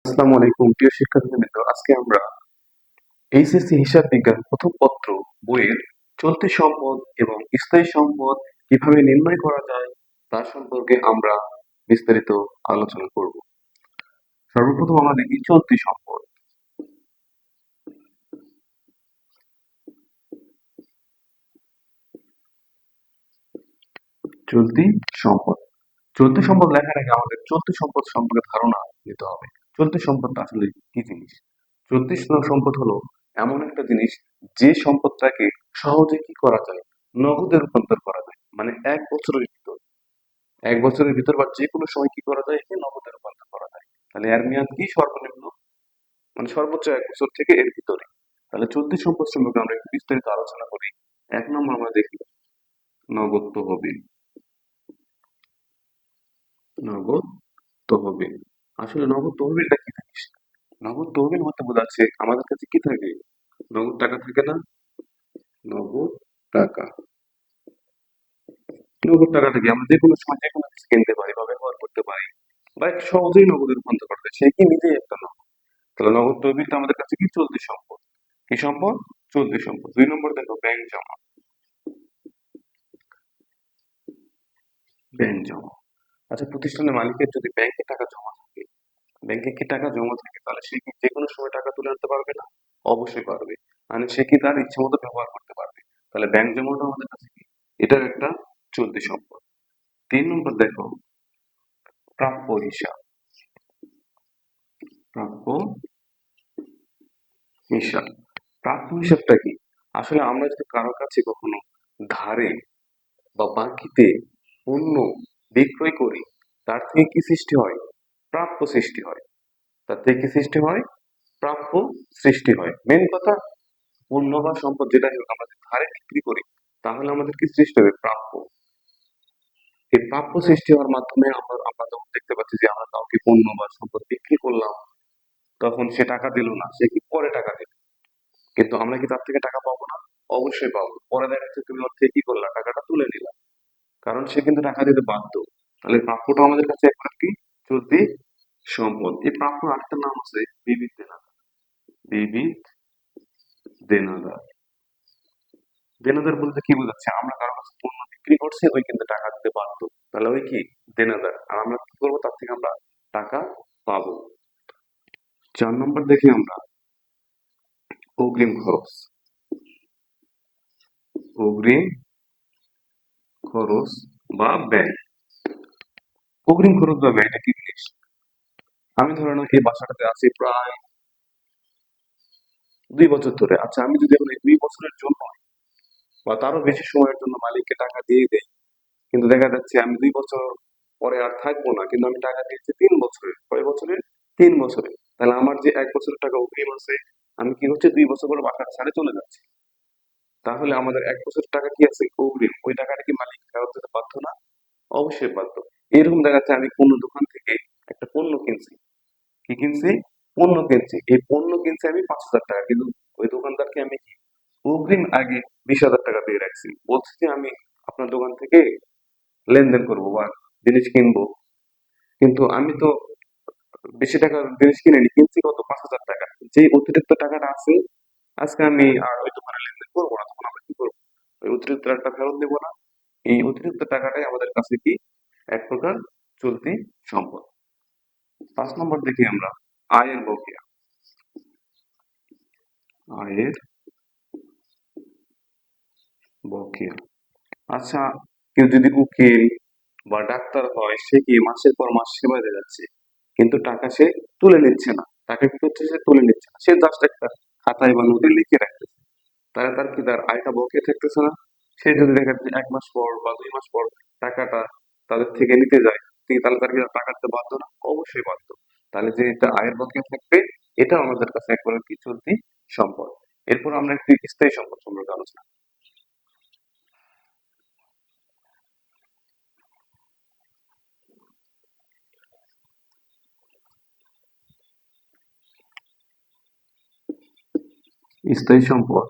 আসসালামু আলাইকুম প্রিয় শিক্ষার্থীবৃন্দ, আজকে আমরা এইচএসসি হিসাব বিজ্ঞান প্রথম পত্র বইয়ের চলতি সম্পদ এবং স্থায়ী সম্পদ কিভাবে নির্ণয় করা যায় তা সম্পর্কে আমরা বিস্তারিত আলোচনা করব। সর্বপ্রথম আমরা দেখি চলতি সম্পদ। চলতি সম্পদ চলতি সম্পদ লেখার আগে আমাদের চলতি সম্পদ সম্পর্কে ধারণা নিতে হবে। চলতি সম্পদটা আসলে কি জিনিস? চলতি সম্পদ হলো এমন একটা জিনিস যে সম্পদটাকে সহজে কি করা যায়, নগদে রূপান্তর করা যায়। মানে 1 বছরের ভিতর বা যে কোনো সময় কি করা যায়, একে নগদে রূপান্তর করা যায়। তাহলে এর মেয়াদ কি? সর্বনিম্ন মানে সর্বোচ্চ 1 বছর থেকে এর ভিতরে। তাহলে চলতি সম্পদ সম্পর্কে আমরা একটু বিস্তারিত আলোচনা করি। 1 নম্বর আমরা দেখি নগদ তহবিল। নগদ তহবিল আসলে নগদ তহবিলটা কি জিনিস? নগদ তহবিল বলতে বোঝাচ্ছে আমাদের কাছে কি থাকে? নগদ টাকা থাকে না? নগদ টাকা। নগদ টাকাটা কি আমরা যে কোনো সময় যে কোনো কিছু কিনতে পারি বা ব্যবহার করতে পারি বা একটু সহজেই নগদে রূপান্তর করতে পারি, সে কি নিজেই একটা নগদ। তাহলে নগদ তহবিলটা আমাদের কাছে কি? চলতি সম্পদ। কি সম্পদ? চলতি সম্পদ। 2 নম্বর দেখো ব্যাংক জমা। ব্যাংক জমা আচ্ছা, প্রতিষ্ঠানের মালিকের যদি ব্যাংকে টাকা জমা থাকে, ব্যাংকে কি টাকা জমা থাকে, তাহলে সে কি যে কোনো সময় টাকা তুলে আনতে পারবে না? অবশ্যই পারবে। মানে সে কি তার ইচ্ছে মতো ব্যবহার করতে পারবে। তাহলে ব্যাংক জমাটা আমাদের কাছে কি? এটার একটা চলতি সম্পদ। 3 নম্বর দেখো প্রাপ্য হিসাব। প্রাপ্য হিসাব প্রাপ্য হিসাবটা কি? আসলে আমরা যদি কারো কাছে কখনো ধারে বা বাকিতে পণ্য বিক্রয় করি, তার থেকে কি সৃষ্টি হয়? প্রাপ্য সৃষ্টি হয়। তার থেকে কি সৃষ্টি হয়? প্রাপ্য সৃষ্টি হয়। মেন কথা, পণ্য বা সম্পদ যেটাই হোক আমরা যদি ধারে বিক্রি করি, তাহলে আমাদের কি সৃষ্টি হবে? প্রাপ্য। এই প্রাপ্য সৃষ্টি হওয়ার মাধ্যমে আমরা যখন দেখতে পাচ্ছি যে আমরা কাউকে পণ্য বা সম্পদ বিক্রি করলাম, তখন সে টাকা দিল না, সে কি পরে টাকা দিল। কিন্তু আমরা কি তার থেকে টাকা পাবো না? অবশ্যই পাবো। পরে দেখা যাচ্ছে তুমি ওর থেকে কি করলা? টাকাটা তুলে নিলা। কারণ সে কিন্তু টাকা দিতে বাধ্য। তাহলে প্রাপ্যটা আমাদের কাছে একবার কি? চলতি সম্পদ। এই প্রাপ্য আরেকটা নাম আছে বিবিধ দেনাদার। বিবিধ দেনাদার। দেনাদার বলতে কি বোঝাচ্ছে? আমরা কারো কাছে পণ্য বিক্রি করছি, ওই কিন্তু টাকা দিতে বাধ্য। তাহলে ওই কি? দেনাদার। আর আমরা কি করবো? তার থেকে আমরা টাকা পাবো। 4 নম্বর দেখি আমরা অগ্রিম খরচ। অগ্রিম খরচ বা ব্যয়। অগ্রিম খরচ বা ব্যয়টা কি জিনিস? আমি ধরে নাও এই বাসাটাতে আছি প্রায় 2 বছর ধরে। আচ্ছা, আমি যদি এখন এই 2 বছরের জন্য বা তারও বেশি সময়ের জন্য মালিককে টাকা দিয়ে দেই, কিন্তু দেখা যাচ্ছে আমি 2 বছর পরে আর থাকবো না, কিন্তু আমি টাকা দিয়েছি 3 বছরের। কয় বছরের? 3 বছরে। তাহলে আমার যে 1 বছরের টাকা অগ্রিম আছে, আমি কি হচ্ছে 2 বছর পরে বাসাটা ছেড়ে চলে যাচ্ছি। তাহলে আমাদের 1 বছরের টাকা কি আছে? অগ্রিম। ওই টাকাটা কি মালিক ফেরত দিতে বাধ্য না? অবশ্যই বাধ্য। এরকম দেখা যাচ্ছে আমি কোনো দোকান থেকে একটা পণ্য কিনছি। কি কিনছি? পণ্য কিনছি। এই পণ্য কিনছি আমি 5,000 টাকা, কিন্তু ওই দোকানদারকে আমি কি অগ্রিম আগে 20,000 টাকা দিয়ে রাখছি। বলছি যে আমি আপনার দোকান থেকে লেনদেন করবো বা জিনিস কিনবো, কিন্তু আমি তো বেশি টাকার জিনিস কিনিনি, কিনছি কত? 5,000 টাকা। যে অতিরিক্ত টাকাটা আছে, আজকে আমি আর ওই দোকানে লেনদেন করবো না। তখন আমরা কি করবো? ওই অতিরিক্ত টাকাটা ফেরত দেবো না। এই অতিরিক্ত টাকাটাই আমাদের কাছে কি? এক প্রকার চলতি সম্পদ। 5 নম্বর দেখি আমরা আয়ের বকেয়া। আয়ের বকেয়া আচ্ছা, কেউ যদি উকিল বা ডাক্তার হয়, সে কি মাসের পর মাস সেবা দিয়ে যাচ্ছে, কিন্তু টাকা সে তুলে নিচ্ছে না। টাকা কি করছে? সে তুলে নিচ্ছে না, সে জাস্ট একটা খাতায় বা নোটে লিখে রাখতেছে। তাহলে তার কি? তার আয়টা বকেয়া থাকতেছে না? সে যদি দেখা যাচ্ছে 1 মাস পর বা 2 মাস পর টাকাটা তাদের থেকে নিতে যায়, তাহলে তার কি তার টাকা দিতে বাধ্য না? অবশ্যই বাধ্য। তাহলে যে এটা আয়ের বকেয়া থাকবে, এটা আমাদের কাছে একবারে কি? চলতি সম্পদ। এরপর আমরা একটি স্থায়ী সম্পদ সম্পর্কে আলোচনা করি। স্থায়ী সম্পদ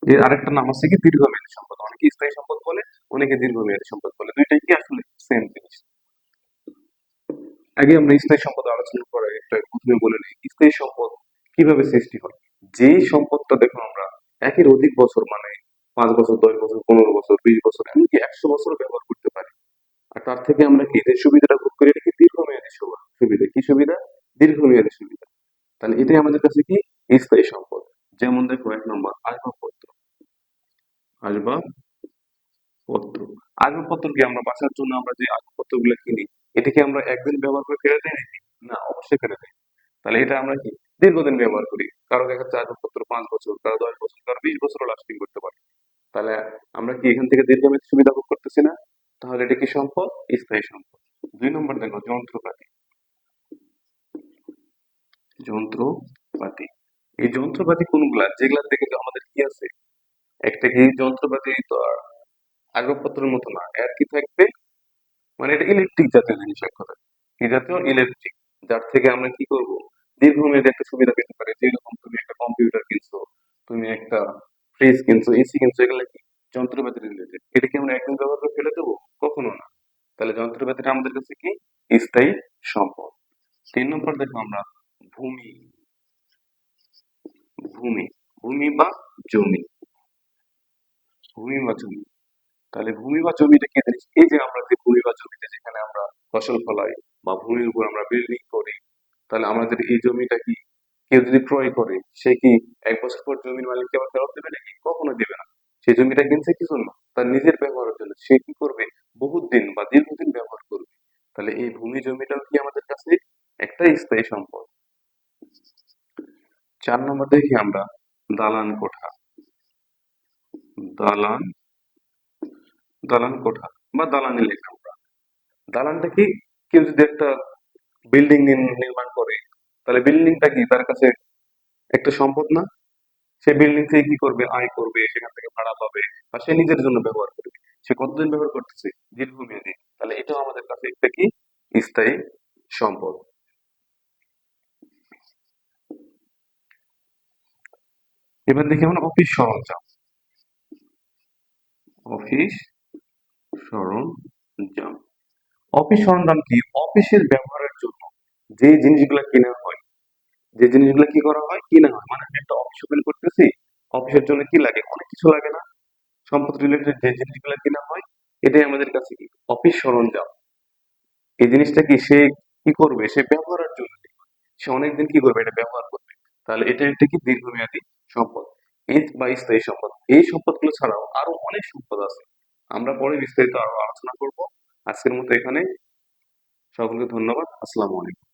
এর আরেকটা নাম আছে কি? দীর্ঘমেয়াদী সম্পদ। অনেকে স্থায়ী সম্পদ বলে, অনেকে দীর্ঘমেয়াদী সম্পদ বলে। দুইটাই কি আসলে সেম জিনিস। আগে আমরা স্থায়ী সম্পদ আলোচনা করে একটা প্রথমে বলে নিই স্থায়ী সম্পদ কিভাবে সৃষ্টি হয়। যেই সম্পদটা দেখো আমরা একের অধিক বছর মানে 5 বছর, 10 বছর, 15 বছর, 20 বছর, এমনকি 100 বছর ব্যবহার করতে পারি। আর তার থেকে আমরা কি যে সুবিধাটা ভোগ করি এটা কি দীর্ঘমেয়াদী সুবিধা। কি সুবিধা? দীর্ঘমেয়াদী সুবিধা। তাহলে এটাই আমাদের কাছে কি স্থায়ী সম্পদ। যেমন দেখো 1 নম্বর আসবাবপত্র। আসবাবপত্র আসবাবপত্র কি আমরা বাসার জন্য আমরা যে আসবাবপত্র গুলো কিনি এটা কি আমরা একদিন ব্যবহার করে ফেলে দিই নাকি? না, অবশ্যই ফেলে দিই। তাহলে এটা আমরা কি দীর্ঘদিন ব্যবহার করি। কারো দেখা যাচ্ছে আসবাবপত্র 5 বছর, কারো 10 বছর, কারো 20 বছরও লাস্টিং করতে পারে। তাহলে আমরা কি এখান থেকে দীর্ঘমেয়াদী সুবিধা ভোগ করতেছি না? তাহলে এটা কি সম্পদ? স্থায়ী সম্পদ। 2 নম্বর দেখো যন্ত্রপাতি। যন্ত্রপাতি এই যন্ত্রপাতি কোনগুলা যেগুলা থেকে তো আমাদের কি আছে একটা কি যন্ত্রপাতি তো আর আসবাবপত্রের মতো না, এর কি থাকবে মানে এটা ইলেকট্রিক জাতীয় জিনিস এক কথা। কি জাতীয়? ইলেকট্রিক। যার থেকে আমরা কি করব দীর্ঘমেয়াদী একটা সুবিধা পেতে পারি। যেরকম তুমি একটা কম্পিউটার কিনছো, তুমি একটা ফ্রিজ কিনছো, এসি কিনছো, এগুলো কি যন্ত্রপাতি রিলেটেড। এটা কি আমরা একদিন ব্যবহার করে ফেলে দেবো? কখনো না। তাহলে যন্ত্রপাতিটা আমাদের কাছে কি স্থায়ী সম্পদ। 3 নম্বর দেখো আমরা ভূমি। ভূমি ভূমি বা জমি। ভূমি বা জমি তাহলে ভূমি বা জমিটা কি জিনিস? এই যে আমরা যে ভূমি বা জমিতে যেখানে আমরা ফসল ফলাই বা ভূমির উপর আমরা বিল্ডিং করি, তাহলে আমাদের এই জমিটা কি কেউ যদি ক্রয় করে সে কি 1 বছর পর জমির মালিককে আবার ফেরত দেবে নাকি? কখনো দেবে না। সেই জমিটা কিনছে কি জন্য? তার নিজের ব্যবহারের জন্য। সে কি করবে বহুত দিন বা দীর্ঘদিন ব্যবহার করবে। তাহলে এই ভূমি জমিটাও কি আমাদের কাছে একটা স্থায়ী সম্পদ। 4 নম্বর দেখি আমরা দালান কোঠা। দালান দালান কোঠা বা দালানে লেখা আমরা। দালানটা কি কেউ যদি একটা বিল্ডিং নির্মাণ করে তাহলে বিল্ডিংটা কি তার কাছে একটা সম্পদ না? সে বিল্ডিং থেকে কি করবে? আয় করবে, সেখান থেকে ভাড়া পাবে বা সে নিজের জন্য ব্যবহার করবে। সে কতদিন ব্যবহার করতেছে? দীর্ঘমেয়াদী। তাহলে এটাও আমাদের কাছে একটা কি স্থায়ী সম্পদ। এবার দেখি আমরা অফিস সরঞ্জাম। অফিস সরঞ্জাম অফিস সরঞ্জাম কি অফিসের ব্যবহারের জন্য যে জিনিসগুলো কেনা হয়, যে জিনিসগুলো কি করা হয় কিনা হয়। মানে আমি একটা অফিস ওপেন করতেছি, অফিসের জন্য কি লাগে? অনেক কিছু লাগে না? সম্পদ রিলেটেড যে জিনিসগুলো কেনা হয় এটাই আমাদের কাছে কি অফিস সরঞ্জাম। এই জিনিসটা কি সে কি করবে? সে ব্যবহারের জন্য সে অনেকদিন কি করবে? এটা ব্যবহার করবে। তাহলে এটা একটা কি দীর্ঘমেয়াদী সম্পদ এই বা স্থায়ী সম্পদ। এই সম্পদগুলো ছাড়াও আরো অনেক সম্পদ আছে, আমরা পরে বিস্তারিত আরো আলোচনা করব। আজকের মতো এখানে। সকলকে ধন্যবাদ। আসসালামু আলাইকুম।